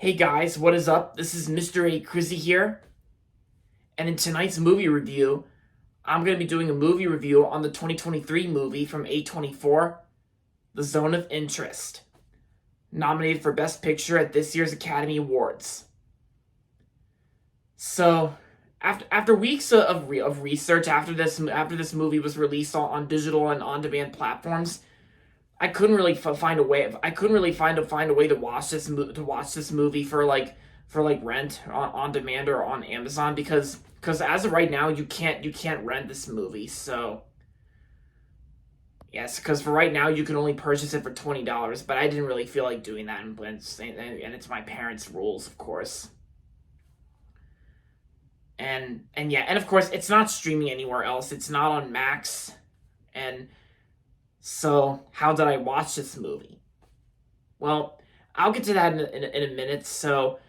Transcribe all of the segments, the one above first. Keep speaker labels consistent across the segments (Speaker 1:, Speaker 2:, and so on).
Speaker 1: Hey guys, what is up? This is Mr. A. Crizzy here, and in tonight's movie review, I'm going to be doing a movie review on the 2023 movie from A24, The Zone of Interest, nominated for Best Picture at this year's Academy Awards. So, after weeks of research after this movie was released on digital and on-demand platforms, I couldn't really find a way. I couldn't really find a way to watch this movie for rent on demand or on Amazon because as of right now you can't rent this movie. So yes, because for right now you can only purchase it for $20. But I didn't really feel like doing that, and it's my parents' rules, of course. And yeah, and of course it's not streaming anywhere else. It's not on Max, and so, how did I watch this movie? Well, I'll get to that in a minute. So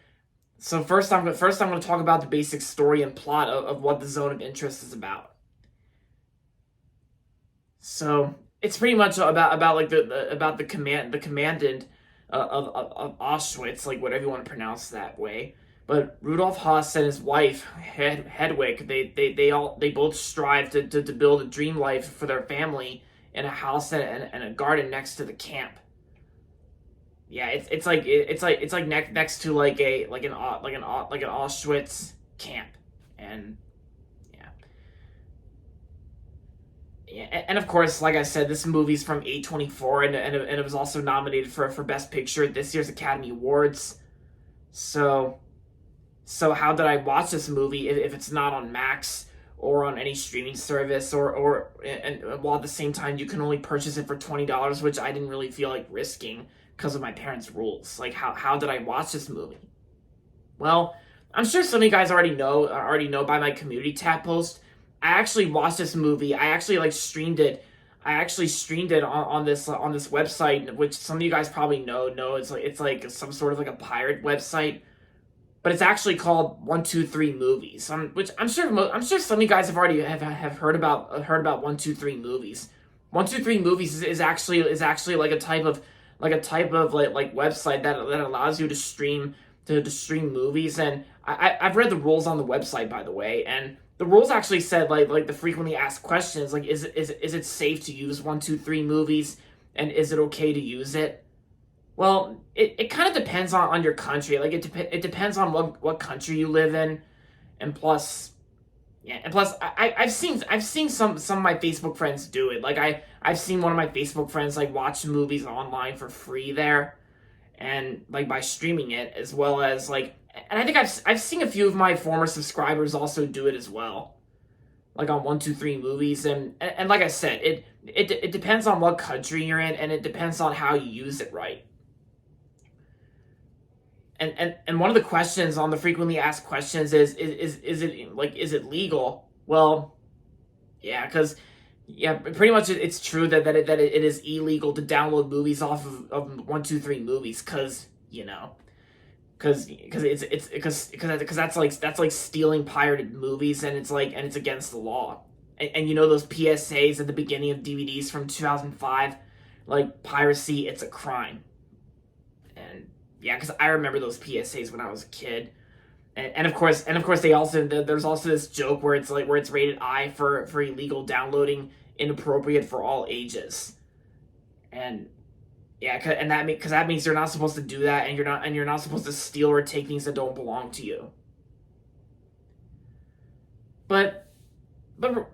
Speaker 1: first I'm going to talk about the basic story and plot of what the Zone of Interest is about. So, it's pretty much about like about the commandant of Auschwitz, like whatever you want to pronounce that way. But Rudolf Haas and his wife Hedwig, they both strive to build a dream life for their family in a house and a garden next to the camp. Yeah, it's like next to like an Auschwitz camp, and yeah, yeah, and of course, like I said, this movie's from A24, and it was also nominated for Best Picture at this year's Academy Awards. So how did I watch this movie if it's not on Max or on any streaming service, and while at the same time you can only purchase it for $20, which I didn't really feel like risking because of my parents' rules. Like how did I watch this movie? Well, I'm sure some of you guys already know by my community tab post. I actually watched this movie. I actually streamed it. I actually streamed it on this website, which some of you guys probably know. It's like some sort of like a pirate website, but it's actually called 123 Movies. Which I'm sure some of you guys have already have heard about 123 Movies. 123 Movies is actually like a type of like website that allows you to stream movies. And I've read the rules on the website, by the way, and the rules actually said like the frequently asked questions, like is it safe to use 123 Movies, and is it okay to use it? Well, it kind of depends on your country. Like it depends on what country you live in, and plus, yeah, and plus I've seen some of my Facebook friends do it. Like I've seen one of my Facebook friends like watch movies online for free there, and like by streaming it, as well as like, and I think I've seen a few of my former subscribers also do it as well, like on 123 Movies. And like I said, it depends on what country you're in, and it depends on how you use it right. And one of the questions on the frequently asked questions is it legal? Well, yeah, because yeah, pretty much it's true that it is illegal to download movies off of 123 Movies, because because that's like stealing pirated movies, and it's against the law. And you know those PSAs at the beginning of DVDs from 2005, like piracy, it's a crime. And yeah, because I remember those PSAs when I was a kid. And of course there's also this joke where it's rated I for illegal downloading, inappropriate for all ages. And yeah, and that means you're not supposed to do that, and you're not supposed to steal or take things that don't belong to you. But but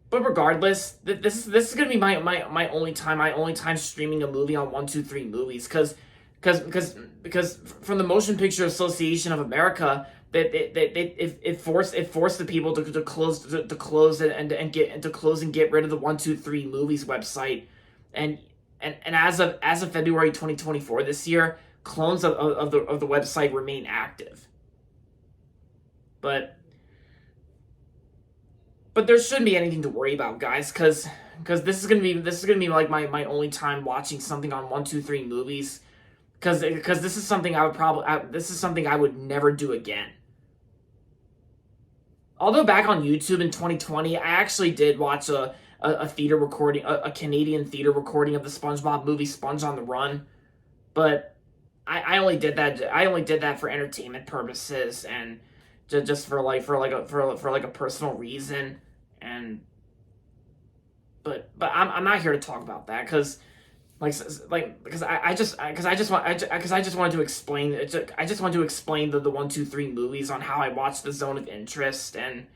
Speaker 1: but regardless, this is gonna be my only time streaming a movie on 123 Movies, because from the Motion Picture Association of America, that it forced the people to close and get rid of the 123 Movies website. And as of February 2024 this year, clones of the website remain active. But there shouldn't be anything to worry about, guys, because this is gonna be like my only time watching something on 123 Movies, because this is something I would never do again. Although back on YouTube in 2020, I actually did watch a theater recording, a Canadian theater recording of the SpongeBob movie Sponge on the Run. But I only did that. I only did that for entertainment purposes and just for like a personal reason. And but I'm not here to talk about that because because I just wanted to explain I just wanted to explain the 1, 2, 3 movies on how I watched The Zone of Interest, and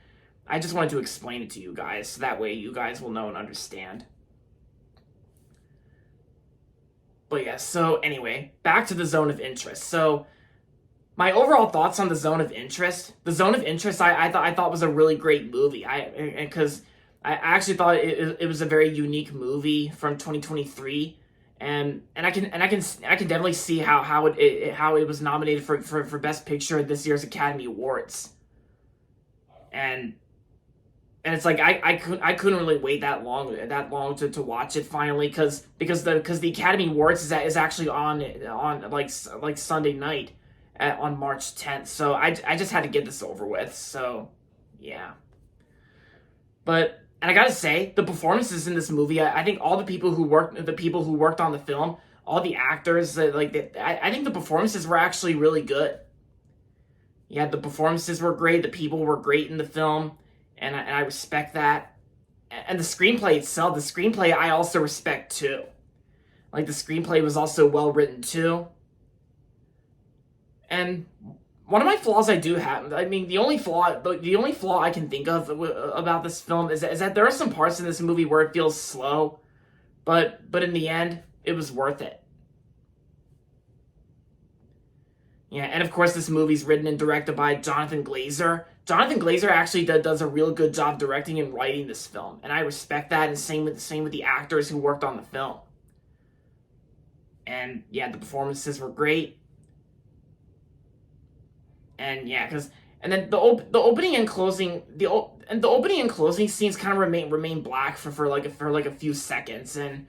Speaker 1: I just wanted to explain it to you guys so that way you guys will know and understand. But yeah, so anyway, back to The Zone of Interest. So my overall thoughts on The Zone of Interest. The Zone of Interest, I thought was a really great movie. Because I actually thought it was a very unique movie from 2023, and I can definitely see how it was nominated for Best Picture at this year's Academy Awards. And it's like I couldn't really wait that long to watch it finally because the Academy Awards is actually on like Sunday night on March 10th. So I just had to get this over with. So yeah. But and I gotta say, the performances in this movie, I think all the people who worked on the film, all the actors, I think the performances were actually really good. Yeah, the performances were great. The people were great in the film, and I respect that. And the screenplay itself, the screenplay I also respect too. Like the screenplay was also well written too. And one of my flaws I do have, I mean, the only flaw I can think of about this film is that there are some parts in this movie where it feels slow, but in the end, it was worth it. Yeah, and of course, this movie's written and directed by Jonathan Glazer. Jonathan Glazer actually does a real good job directing and writing this film, and I respect that. And same with the actors who worked on the film. And yeah, the performances were great. And yeah, and then the opening and closing the opening and closing scenes kind of remain black for like a few seconds, and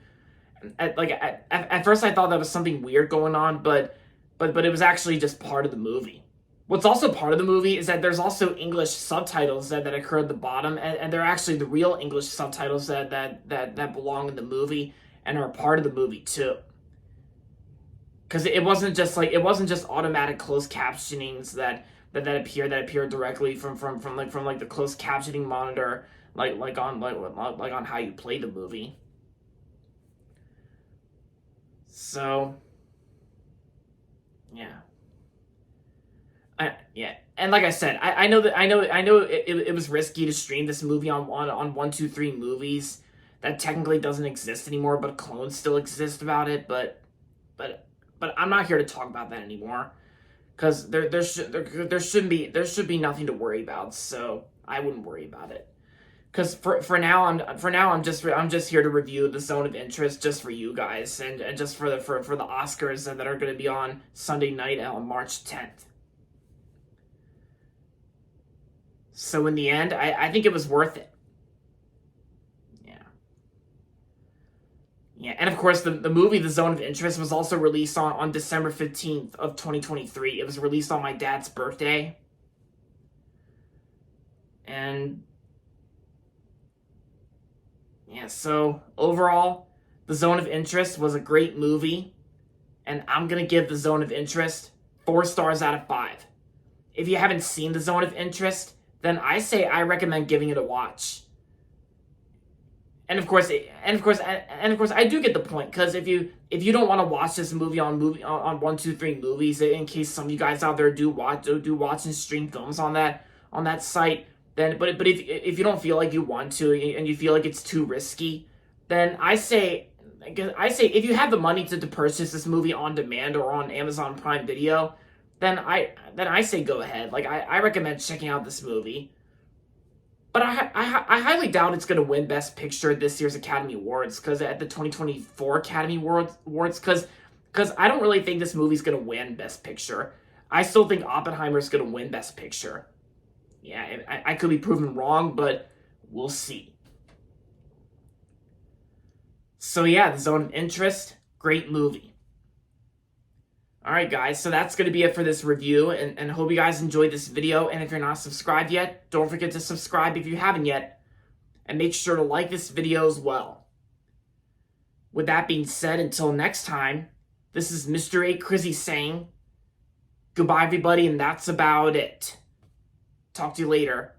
Speaker 1: at first I thought that was something weird going on, but it was actually just part of the movie. What's also part of the movie is that there's also English subtitles that occur at the bottom, and they're actually the real English subtitles that belong in the movie and are part of the movie too. Because it wasn't just automatic closed captionings that appear directly from the closed captioning monitor like on how you play the movie. So yeah. And like I said, I know it was risky to stream this movie on 1, 2, 3 movies that technically doesn't exist anymore, but clones still exist about it. But I'm not here to talk about that anymore, because there should be nothing to worry about. So I wouldn't worry about it, because for now I'm just here to review The Zone of Interest just for you guys, and just for the Oscars that are going to be on Sunday night on March 10th. So in the end, I think it was worth it. Yeah, and of course, the movie The Zone of Interest was also released on December 15th of 2023. It was released on my dad's birthday. And yeah, so overall, The Zone of Interest was a great movie, and I'm going to give The Zone of Interest 4 stars out of 5. If you haven't seen The Zone of Interest, then I recommend giving it a watch. And of course, I do get the point, because if you don't want to watch this movie on 1, 2, 3 movies, in case some of you guys out there do watch and stream films on that site, then but if you don't feel like you want to, and you feel like it's too risky, then I say if you have the money to purchase this movie on demand or on Amazon Prime Video, then I say go ahead. Like I recommend checking out this movie. But I highly doubt it's going to win Best Picture at this year's Academy Awards, because at the 2024 Academy Awards, because I don't really think this movie's going to win Best Picture. I still think Oppenheimer's going to win Best Picture. Yeah, I could be proven wrong, but we'll see. So yeah, The Zone of Interest, great movie. Alright guys, so that's going to be it for this review, and hope you guys enjoyed this video. And if you're not subscribed yet, don't forget to subscribe if you haven't yet, and make sure to like this video as well. With that being said, until next time, This is Mr. A. Crizzy saying goodbye, everybody, and that's about it. Talk to you later.